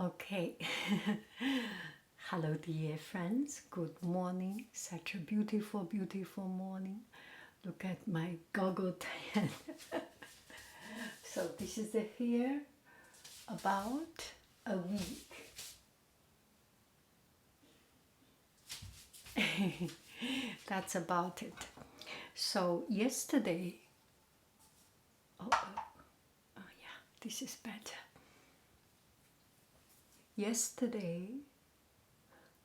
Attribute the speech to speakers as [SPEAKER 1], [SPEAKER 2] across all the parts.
[SPEAKER 1] Okay. Hello, dear friends. Good morning. Such a beautiful, beautiful morning. Look at my goggle tan. So this is the hair about a week. That's about it. So yesterday, oh yeah, this is better. Yesterday,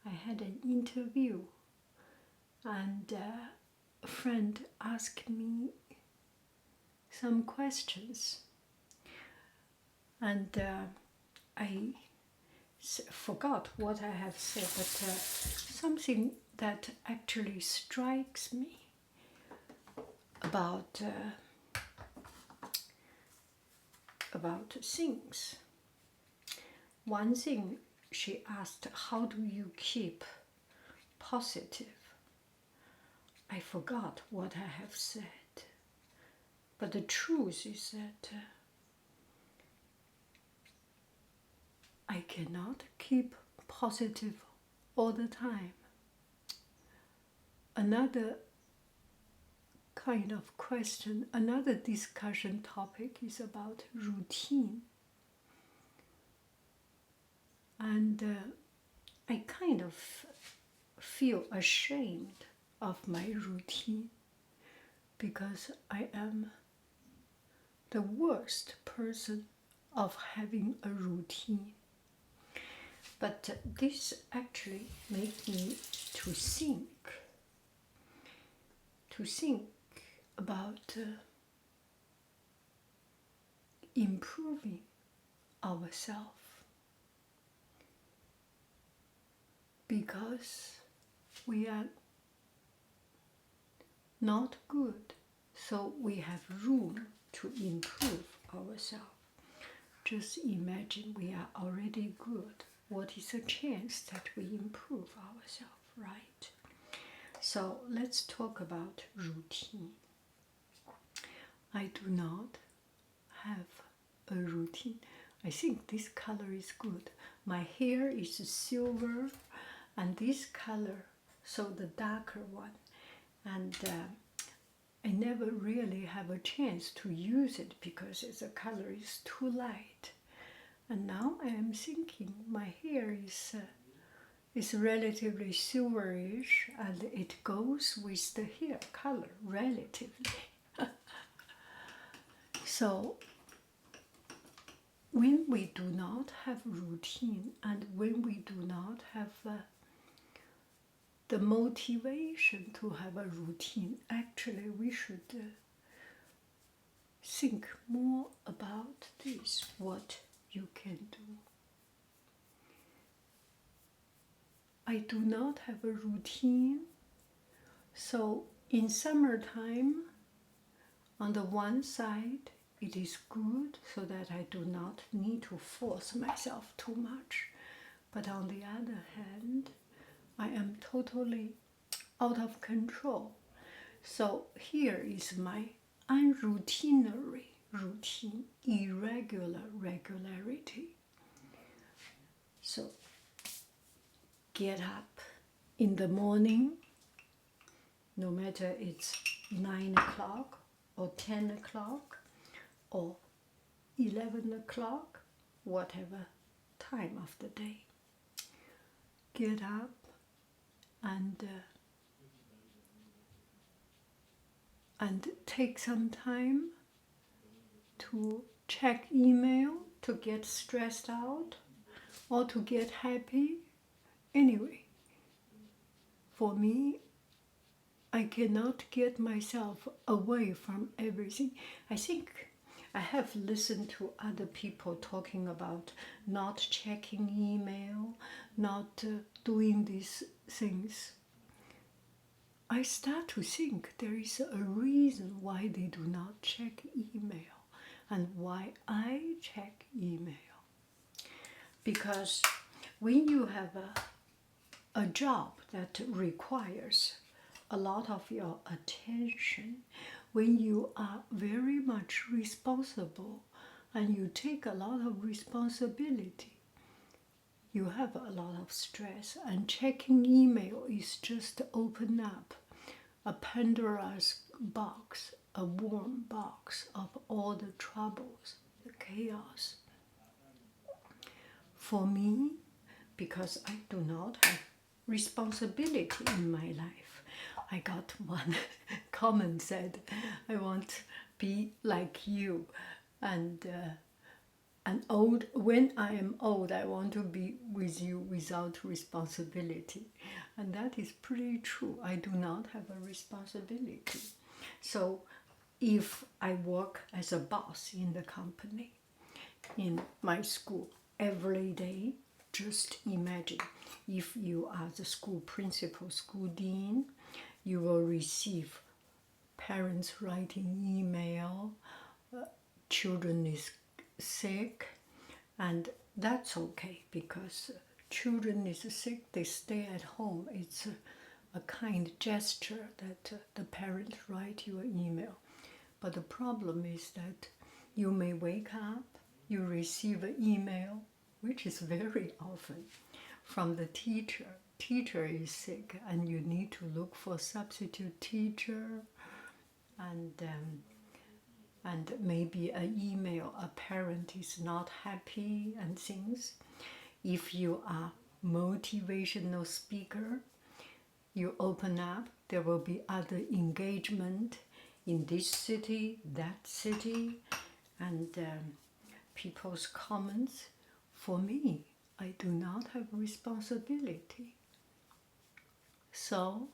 [SPEAKER 1] I had an interview, and a friend asked me some questions, and I forgot what I have said, but something that actually strikes me about things. One thing she asked, how do you keep positive? I forgot what I have said, but the truth is that I cannot keep positive all the time. Another kind of question, another discussion topic is about routine. And I kind of feel ashamed of my routine because I am the worst person of having a routine. But this actually made me to think about improving ourselves, because we are not good, so we have room to improve ourselves. Just imagine we are already good. What is the chance that we improve ourselves, right? So let's talk about routine. I do not have a routine. I think this color is good. My hair is silver, and this color, so the darker one, and I never really have a chance to use it because the color is too light. And now I am thinking my hair is relatively silverish, and it goes with the hair color relatively. So when we do not have routine, and when we do not have the motivation to have a routine, actually we should think more about this, what you can do. I do not have a routine, so in summertime, on the one side, it is good so that I do not need to force myself too much. But on the other hand, I am totally out of control. So here is my unroutinary routine, irregular regularity. So get up in the morning, no matter it's 9 o'clock or 10 o'clock or 11 o'clock, whatever time of the day. Get up and take some time to check email, to get stressed out, or to get happy. Anyway, for me, I cannot get myself away from everything. I think I have listened to other people talking about not checking email, not doing these things. I start to think there is a reason why they do not check email and why I check email. Because when you have a job that requires a lot of your attention, when you are very much responsible and you take a lot of responsibility, you have a lot of stress, and checking email is just to open up a Pandora's box, a warm box of all the troubles, the chaos. For me, because I do not have responsibility in my life, I got one comment said, I want to be like you, and when I am old, I want to be with you without responsibility. And that is pretty true. I do not have a responsibility. So if I work as a boss in the company, in my school, every day, just imagine if you are the school principal, school dean, you will receive parents writing email, children is sick, and that's okay because children is sick, they stay at home. It's a kind gesture that the parents write you an email. But the problem is that you may wake up, you receive an email, which is very often from the teacher. Teacher is sick and you need to look for substitute teacher, and maybe an email, a parent is not happy and things. If you are motivational speaker, you open up, there will be other engagement in this city, that city, and people's comments. For me, I do not have responsibility. So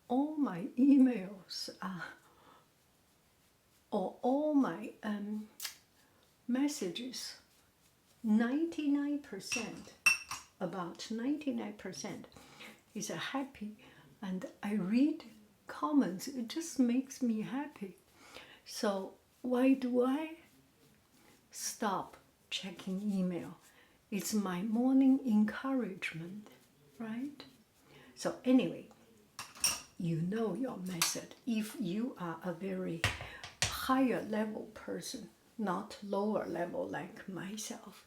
[SPEAKER 1] all my emails are, or all my messages, 99%, about 99% is a happy, and I read comments, it just makes me happy. So why do I stop checking email? It's my morning encouragement, right? So anyway, you know your method. If you are a very higher level person, not lower level like myself,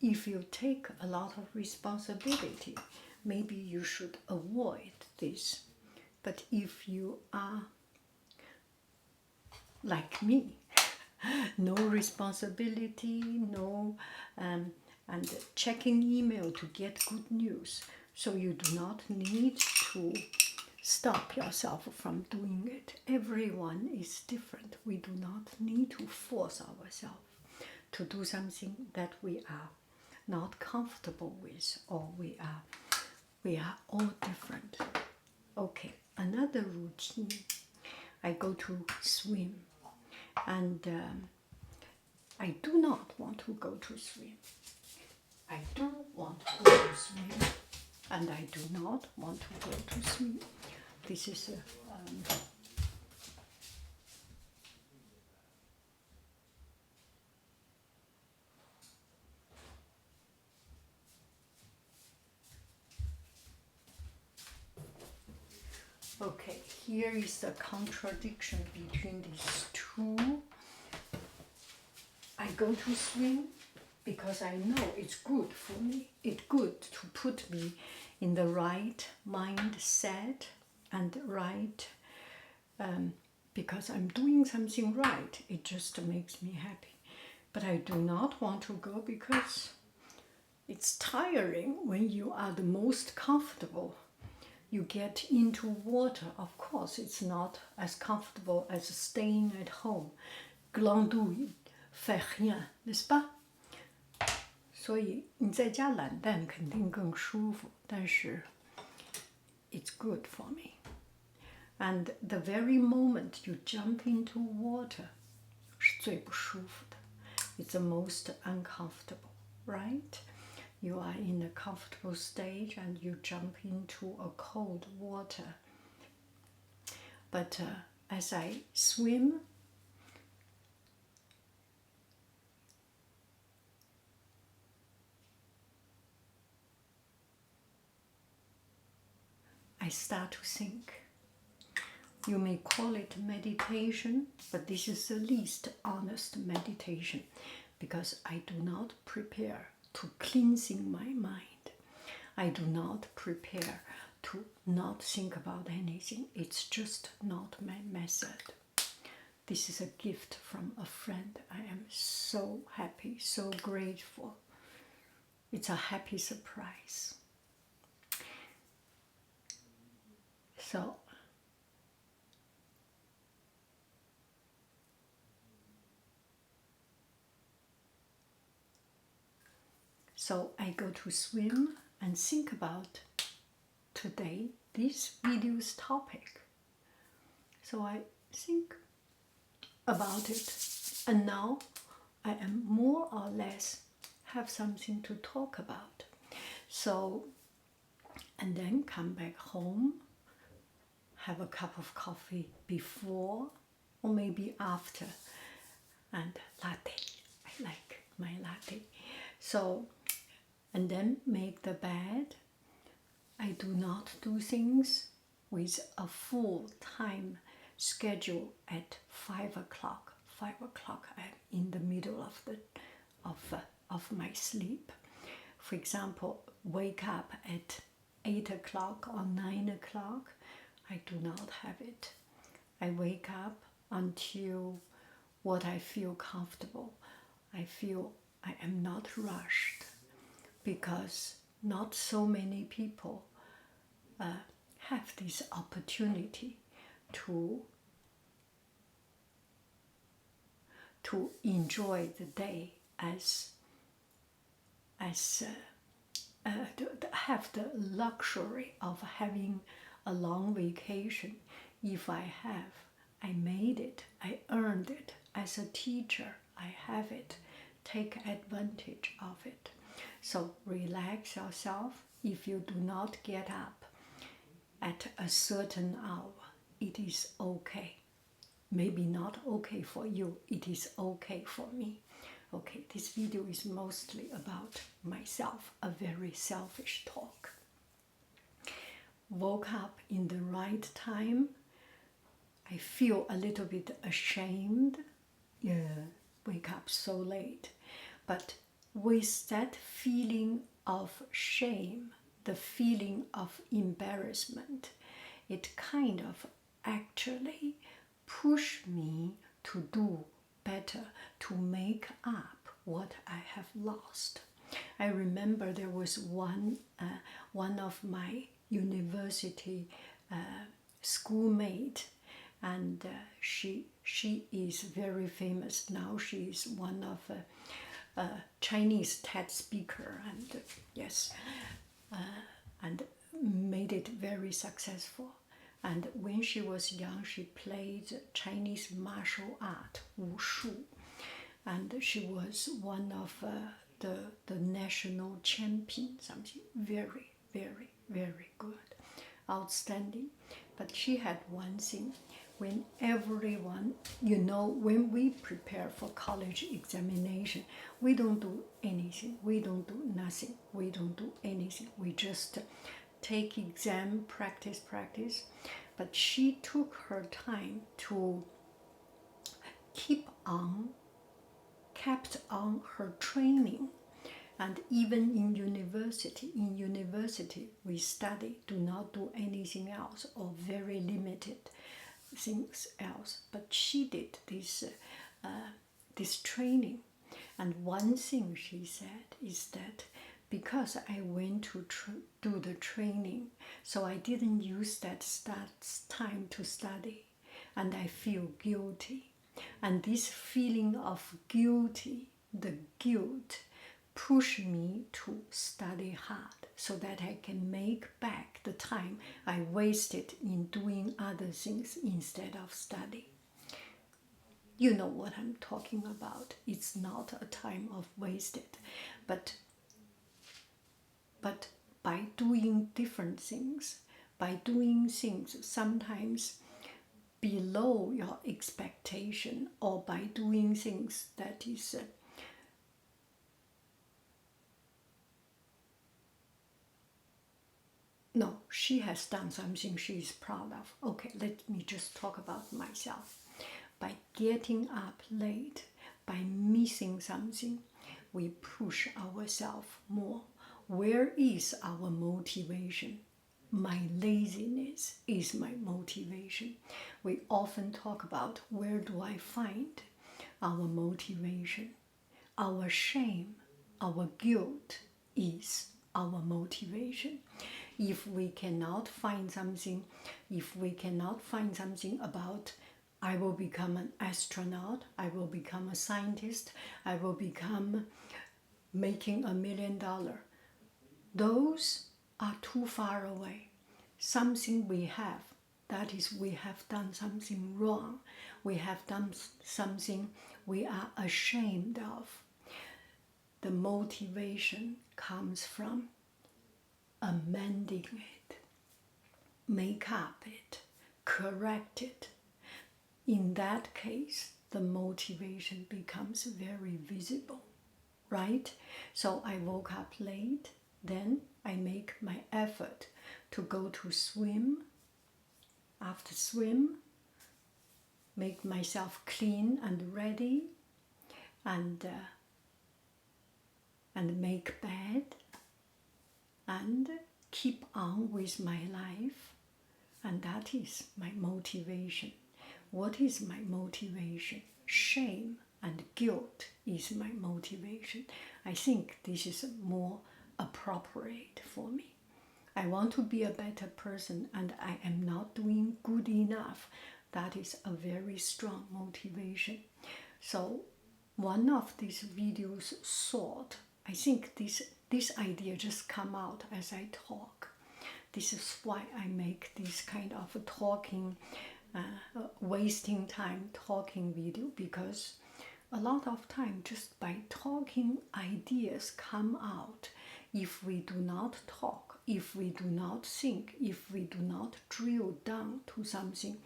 [SPEAKER 1] if you take a lot of responsibility, maybe you should avoid this. But if you are like me, no responsibility, no, and checking email to get good news, so you do not need to stop yourself from doing it. Everyone is different. We do not need to force ourselves to do something that we are not comfortable with, or we are all different. Okay, another routine. I go to swim, and I do not want to go to swim. I do want to go to swim, and I do not want to go to swim. This is okay, here is the contradiction between these two. I go to swim because I know it's good for me. It's good to put me in the right mindset and right, because I'm doing something right. It just makes me happy. But I do not want to go because it's tiring when you are the most comfortable. You get into water, of course, it's not as comfortable as staying at home. Glandouille, fait rien, n'est-ce pas? 所以你在家懒蛋肯定更舒服，但是 it's good for me. And the very moment you jump into water 是最不舒服的. It's the most uncomfortable, right? You are in a comfortable stage and you jump into a cold water. But as I swim, I start to think. You may call it meditation, but this is the least honest meditation because I do not prepare to cleansing my mind. I do not prepare to not think about anything. It's just not my method. This is a gift from a friend. I am so happy, so grateful. It's a happy surprise. So I go to swim and think about today this video's topic. So I think about it, and now I am more or less have something to talk about. So, and then come back home, have a cup of coffee before or maybe after, and latte. I like my latte. So, and then make the bed. I do not do things with a full time schedule at 5 o'clock. 5 o'clock, I'm in the middle of my sleep. For example, wake up at 8 o'clock or 9 o'clock. I do not have it. I wake up until what I feel comfortable. I feel I am not rushed, because not so many people have this opportunity to enjoy the day to have the luxury of having a long vacation. If I have, I made it, I earned it. As a teacher, I have it. Take advantage of it. So relax yourself. If you do not get up at a certain hour, it is okay. Maybe not okay for you, it is okay for me. Okay, this video is mostly about myself, a very selfish talk. Woke up in the right time. I feel a little bit ashamed. Wake up so late. But with that feeling of shame, the feeling of embarrassment, it kind of actually pushed me to do better, to make up what I have lost. I remember there was one of my university schoolmate, and she is very famous now. She is one of Chinese TED speaker, and yes, and made it very successful. And when she was young, she played Chinese martial art, wushu, and she was one of the national champion, something very, very, very good, outstanding. But she had one thing. When everyone, when we prepare for college examination, we don't do anything, we don't do nothing, we don't do anything. We just take exam, practice. But she took her time to kept on her training. And even in university we study, do not do anything else, or very limited things else. But she did this training. And one thing she said is that because I went to do the training, so I didn't use that time to study, and I feel guilty. And this feeling of guilty, the guilt, pushed me to study hard so that I can make back the time I wasted in doing other things instead of studying. You know what I'm talking about. It's not a time of wasted, but by doing different things, by doing things sometimes below your expectation, or by doing things that is no, she has done something she is proud of. Okay, let me just talk about myself. By getting up late, by missing something, we push ourselves more. Where is our motivation? My laziness is my motivation. We often talk about where do I find our motivation. Our shame, our guilt is our motivation. If we cannot find something, about I will become an astronaut, I will become a scientist, I will become making $1 million, those are too far away. Something we have, that is, we have done something wrong. We have done something we are ashamed of. The motivation comes from amending it, make up it, correct it. In that case, the motivation becomes very visible, right? So I woke up late, then I make my effort to go to swim. After swim, make myself clean and ready, and make bed, and keep on with my life. And that is my motivation. What is my motivation? Shame and guilt is my motivation. I think this is more appropriate for me. I want to be a better person and I am not doing good enough. That is a very strong motivation. So one of these videos thought, I think this idea just come out as I talk. This is why I make this kind of talking, wasting time talking video, because a lot of time just by talking ideas come out. If we do not talk, if we do not think, if we do not drill down to something,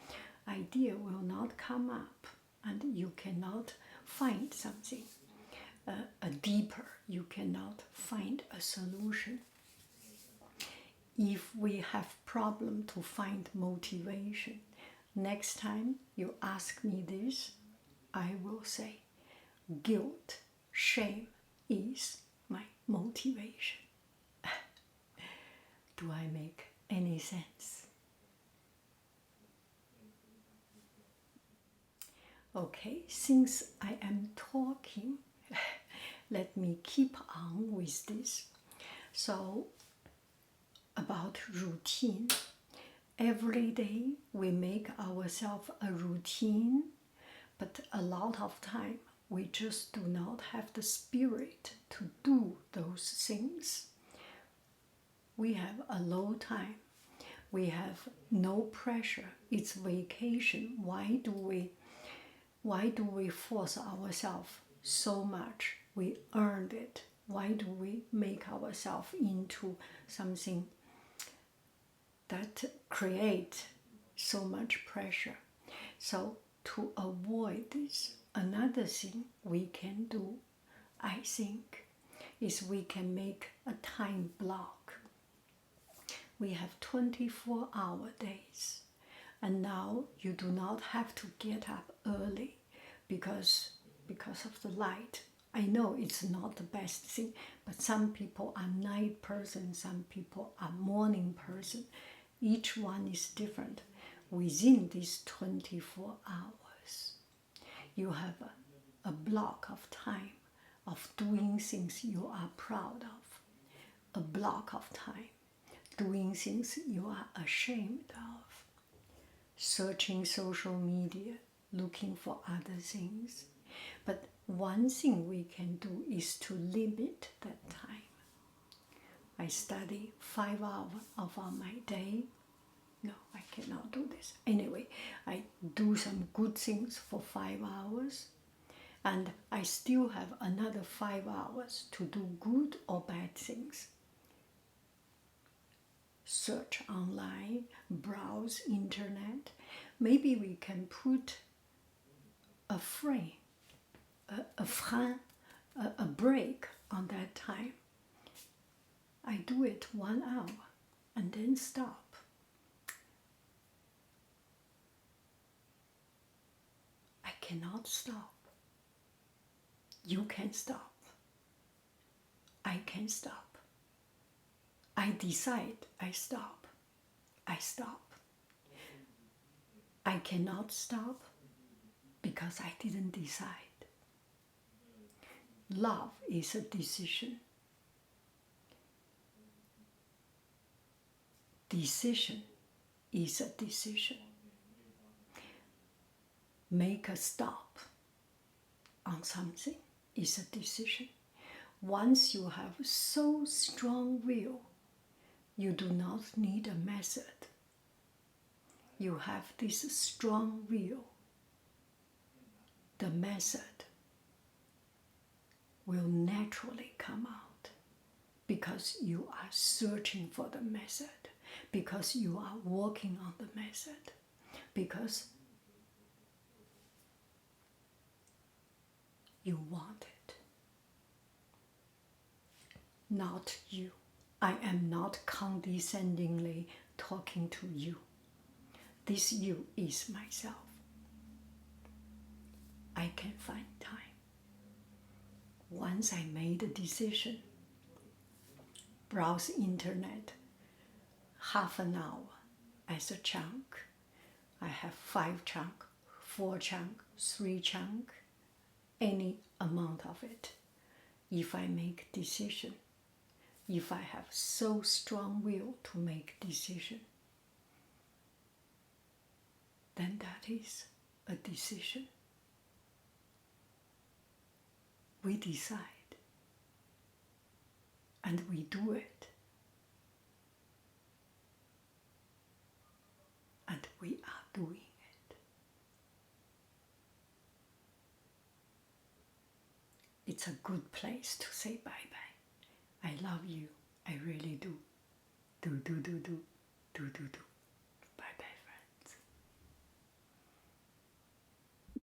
[SPEAKER 1] idea will not come up and you cannot find something deeper. You cannot find a solution. If we have problem to find motivation, next time you ask me this, I will say, guilt, shame is my motivation. Do I make any sense? Okay, since I am talking, let me keep on with this. So, about routine. Every day we make ourselves a routine, but a lot of time we just do not have the spirit to do those things. We have a low time. We have no pressure. It's vacation. Why do we force ourselves so much? We earned it. Why do we make ourselves into something that create so much pressure? So to avoid this, another thing we can do, I think, is we can make a time block. We have 24-hour days, and now you do not have to get up early because of the light. I know it's not the best thing, but some people are night person, some people are morning person. Each one is different. Within these 24 hours, you have a block of time of doing things you are proud of, a block of time doing things you are ashamed of, searching social media, looking for other things. But one thing we can do is to limit that time. I study 5 hours of my day. No, I cannot do this. Anyway, I do some good things for 5 hours, and I still have another 5 hours to do good or bad things. Search online, browse internet. Maybe we can put a frame, a break on that time. I do it 1 hour and then stop. I cannot stop. You can stop. I can stop. I decide I stop. I stop. I cannot stop because I didn't decide. Love is a decision. Decision is a decision. Make a stop on something is a decision. Once you have so strong will, you do not need a method. You have this strong will. The method will naturally come out because you are searching for the method, because you are working on the method, because you want it. Not you. I am not condescendingly talking to you. This you is myself. I can find time. Once I made a decision, browse internet, half an hour as a chunk. I have 5 chunk, 4 chunk, 3 chunk, any amount of it. If I make decision, if I have so strong will to make decision, then that is a decision. We decide, and we do it, and we are doing it. It's a good place to say bye-bye. I love you. I really do. Do.